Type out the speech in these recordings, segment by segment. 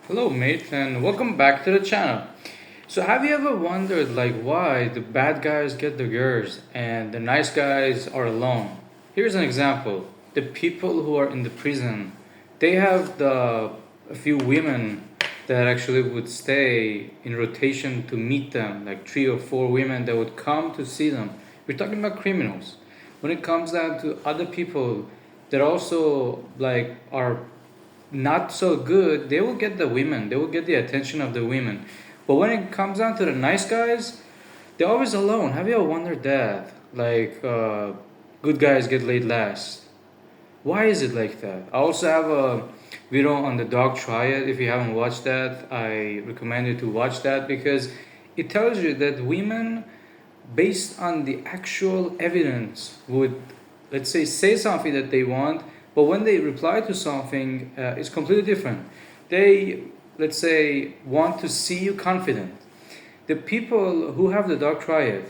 Hello mate and welcome back to the channel. So have you ever wondered why the bad guys get the girls and the nice guys are alone? Here's an example. The people who are in the prison, they have a few women that actually would stay in rotation to meet them, like 3 or 4 women that would come to see them. We're talking about criminals. When it comes down to other people that also are not so good, they will get the women, they will get the attention of the women. But when it comes down to the nice guys, they're always alone. Have you ever wondered that? Good guys get laid last. Why is it like that? I also have a video on the dog triad. If you haven't watched that, I recommend you to watch that because it tells you that women, based on the actual evidence, would, let's say something that they want, but when they reply to something, it's completely different. They, let's say, want to see you confident. The people who have the dark triad,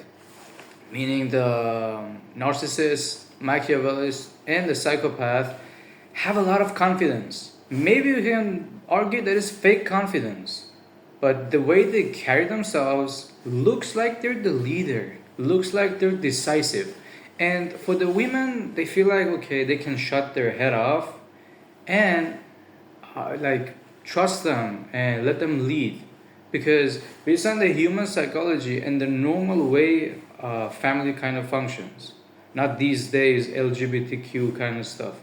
meaning the narcissist, Machiavellist, and the psychopath, have a lot of confidence. Maybe you can argue that it's fake confidence, but the way they carry themselves looks like they're the leader, looks like they're decisive. And for the women, they feel like, okay, they can shut their head off and trust them and let them lead. Because based on the human psychology and the normal way family kind of functions, not these days LGBTQ kind of stuff.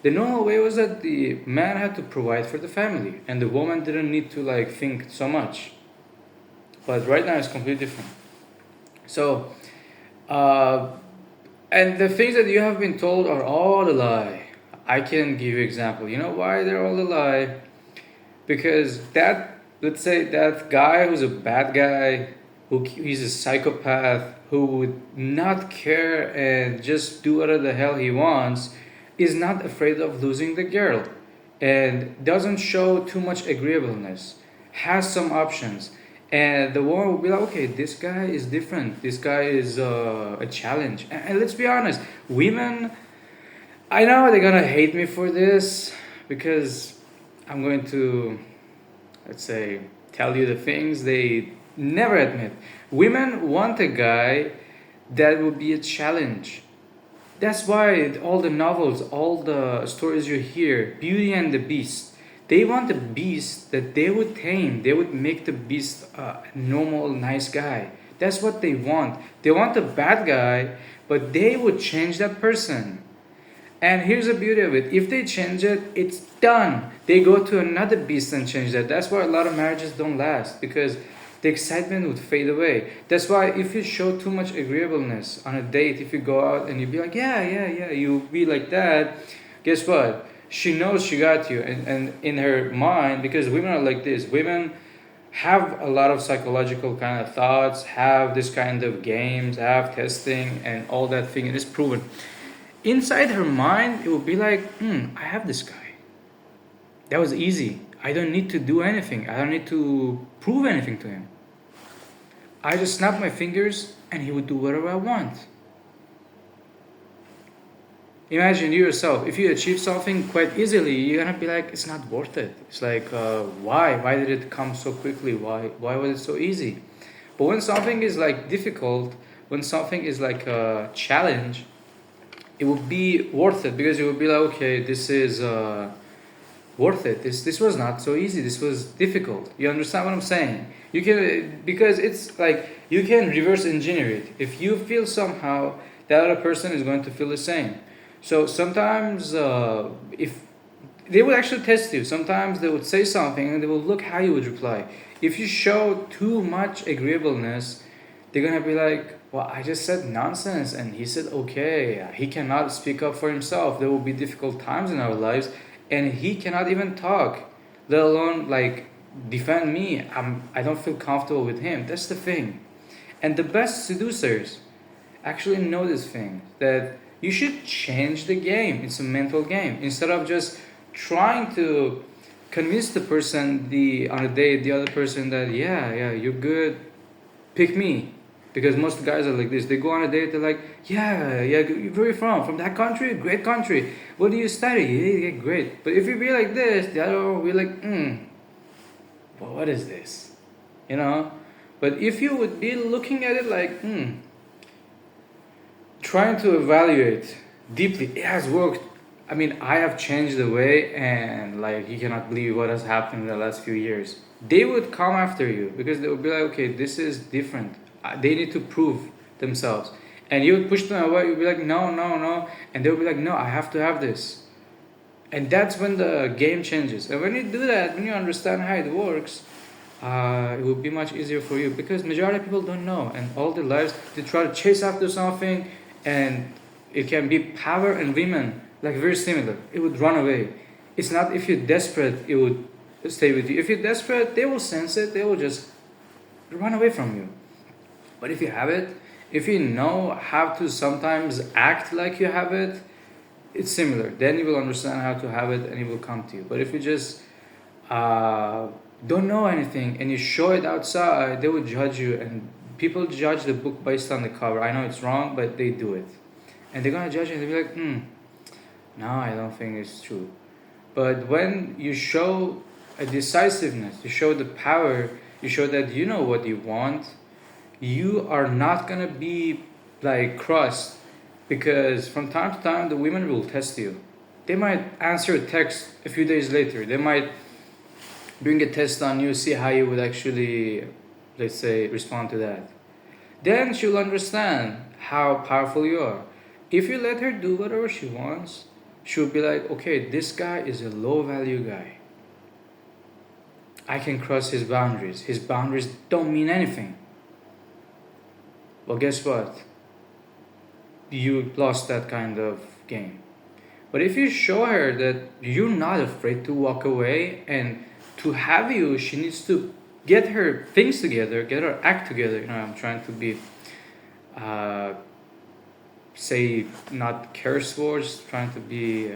The normal way was that the man had to provide for the family and the woman didn't need to think so much. But right now it's completely different. So, uh, and the things that you have been told are all a lie. I can give you example. You know why they're all a lie? Because that, let's say that guy who's a bad guy, he's a psychopath, who would not care and just do whatever the hell he wants, is not afraid of losing the girl, and doesn't show too much agreeableness, has some options, and the woman will be like, okay, this guy is different. This guy is a challenge. And let's be honest, women, I know they're gonna hate me for this because I'm going to, let's say, tell you the things they never admit. Women want a guy that will be a challenge. That's why all the novels, all the stories you hear, Beauty and the Beast, they want a beast that they would tame. They would make the beast a normal, nice guy. That's what they want. They want a bad guy, but they would change that person. And here's the beauty of it. If they change it, it's done. They go to another beast and change that. That's why a lot of marriages don't last, because the excitement would fade away. That's why if you show too much agreeableness on a date, if you go out and you be like, yeah, you be like that, guess what? She knows she got you. And in her mind, because women are like this, women have a lot of psychological kind of thoughts, have this kind of games, have testing and all that thing. It is proven. Inside her mind, it will be like, I have this guy. That was easy. I don't need to do anything. I don't need to prove anything to him. I just snap my fingers and he would do whatever I want. Imagine you yourself, if you achieve something quite easily, you're gonna be like, it's not worth it. It's like, why? Why did it come so quickly? Why was it so easy? But when something is difficult, when something is like a challenge, it will be worth it, because it will be like, okay, this is worth it. This was not so easy. This was difficult. You understand what I'm saying? You can, because it's like you can reverse engineer it. If you feel somehow, that other person is going to feel the same. So sometimes, if they will actually test you, sometimes they would say something and they will look how you would reply. If you show too much agreeableness, they're gonna be like, well, I just said nonsense and he said okay. He cannot speak up for himself. There will be difficult times in our lives and he cannot even talk, let alone defend me. I don't feel comfortable with him. That's the thing. And the best seducers actually know this thing, that you should change the game. It's a mental game. Instead of just trying to convince the person on a date, the other person, that yeah, you're good, pick me. Because most guys are like this. They go on a date, they're like, yeah, where are you from? From that country? Great country. What do you study? Yeah, great. But if you be like this, the other one will be like, well, what is this? You know? But if you would be looking at it like, trying to evaluate deeply, it has worked. I mean, I have changed the way, and like, you cannot believe what has happened in the last few years. They would come after you because they would be like, okay, this is different. They need to prove themselves. And you would push them away, you'd be like, no, no, no. And they would be like, no, I have to have this. And that's when the game changes. And when you do that, when you understand how it works, it will be much easier for you, because majority of people don't know, and all their lives they try to chase after something, and it can be power and women, like very similar. It would run away. It's not if you're desperate, it would stay with you. If you're desperate, they will sense it, they will just run away from you. But if you have it, if you know how to sometimes act like you have it, it's similar. Then you will understand how to have it, and it will come to you. But if you just don't know anything and you show it outside, they will judge you. And people judge the book based on the cover. I know it's wrong, but they do it. And they're gonna judge you, and they'll be like, no, I don't think it's true. But when you show a decisiveness, you show the power, you show that you know what you want, you are not gonna be like crushed, because from time to time the women will test you. They might answer a text a few days later. They might bring a test on you, see how you would actually, let's say, respond to that. Then she'll understand how powerful you are. If you let her do whatever she wants, she'll be like, okay, this guy is a low value guy. I can cross his boundaries. His boundaries don't mean anything. Well, guess what? You lost that kind of game. But if you show her that you're not afraid to walk away, and to have you, she needs to get her things together, get her act together. I'm trying to be, say, not curse words, trying to be,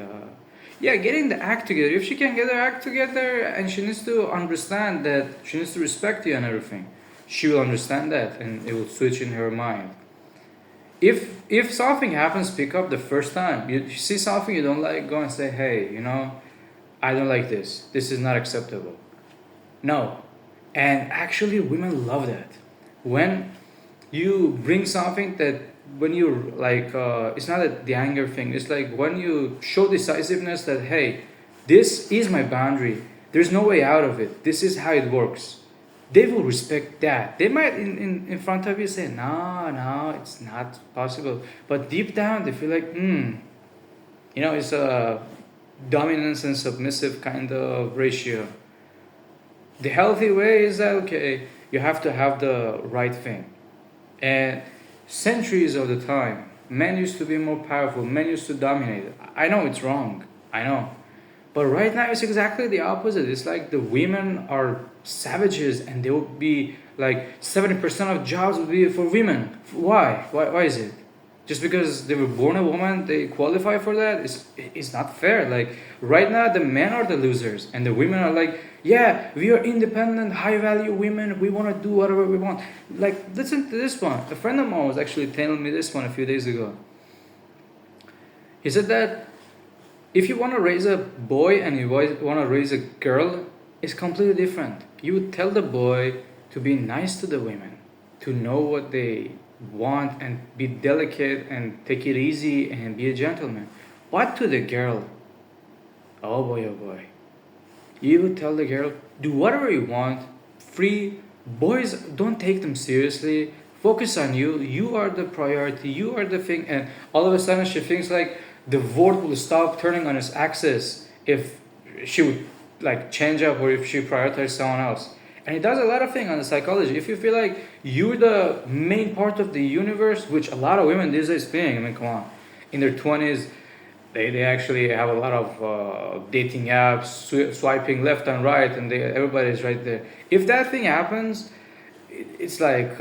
getting the act together. If she can get her act together, and she needs to understand that she needs to respect you and everything, she will understand that, and it will switch in her mind. If something happens, pick up the first time. You see something you don't like, go and say, hey, I don't like this. This is not acceptable. No. And actually, women love that. When you bring something that, when you like, it's not the anger thing. It's like when you show decisiveness that, hey, this is my boundary. There's no way out of it. This is how it works. They will respect that. They might in front of you say, no, it's not possible. But deep down, they feel like, it's a dominance and submissive kind of ratio. The healthy way is that, okay, you have to have the right thing. And centuries of the time, men used to be more powerful. Men used to dominate. I know it's wrong. I know. But right now, it's exactly the opposite. It's like the women are savages, and they would be like 70% of jobs would be for women. Why? Why is it? Just because they were born a woman, they qualify for that? It's not fair. Like, right now, the men are the losers, and the women are like, yeah, we are independent, high value women. We want to do whatever we want. Like, listen to this one. A friend of mine was actually telling me this one a few days ago. He said that if you want to raise a boy and you want to raise a girl, it's completely different. You would tell the boy to be nice to the women, to know what they want, and be delicate and take it easy and be a gentleman. But to the girl, oh boy. You would tell the girl, do whatever you want, free. Boys, don't take them seriously. Focus on you. You are the priority. You are the thing. And all of a sudden she thinks like the world will stop turning on its axis if she would like change up, or if she prioritizes someone else. And it does a lot of things on the psychology. If you feel like you're the main part of the universe, which a lot of women these days being, I mean, come on, in their 20s, they actually have a lot of dating apps, swiping left and right, and everybody's right there. If that thing happens, it's like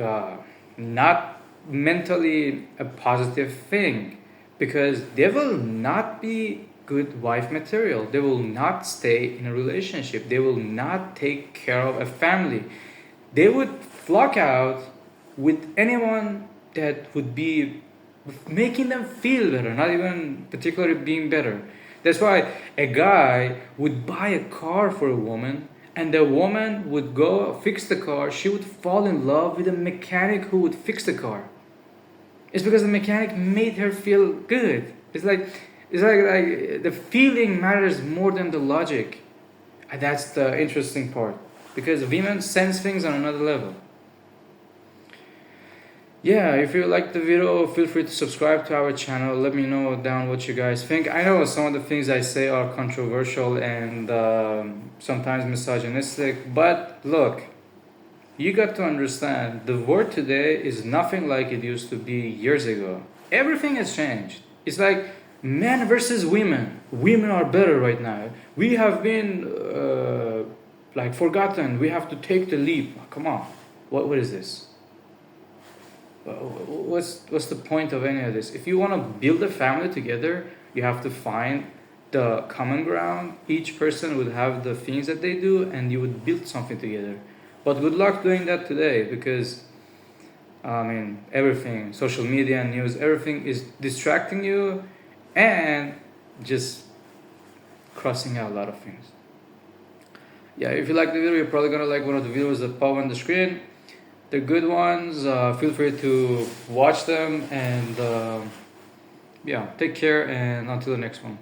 not mentally a positive thing, because they will not be good wife material. They will not stay in a relationship. They will not take care of a family. They would flock out with anyone that would be making them feel better, not even particularly being better. That's why a guy would buy a car for a woman And the woman would go fix the car. She would fall in love with a mechanic who would fix the car. It's because the mechanic made her feel good. It's like the feeling matters more than the logic. And that's the interesting part. Because women sense things on another level. Yeah, if you like the video, feel free to subscribe to our channel. Let me know down what you guys think. I know some of the things I say are controversial and sometimes misogynistic, but look, you got to understand the world today is nothing like it used to be years ago. Everything has changed. It's like men versus women. Women are better right now. We have been forgotten. We have to take the leap. Come on, what is this? What's the point of any of this? If you want to build a family together, you have to find the common ground. Each person would have the things that they do, and you would build something together. But good luck doing that today, because everything, social media, news, everything is distracting you and just crossing out a lot of things. Yeah, if you like the video, you're probably gonna like one of the videos that pop on the screen. The good ones, feel free to watch them, and take care, and until the next one.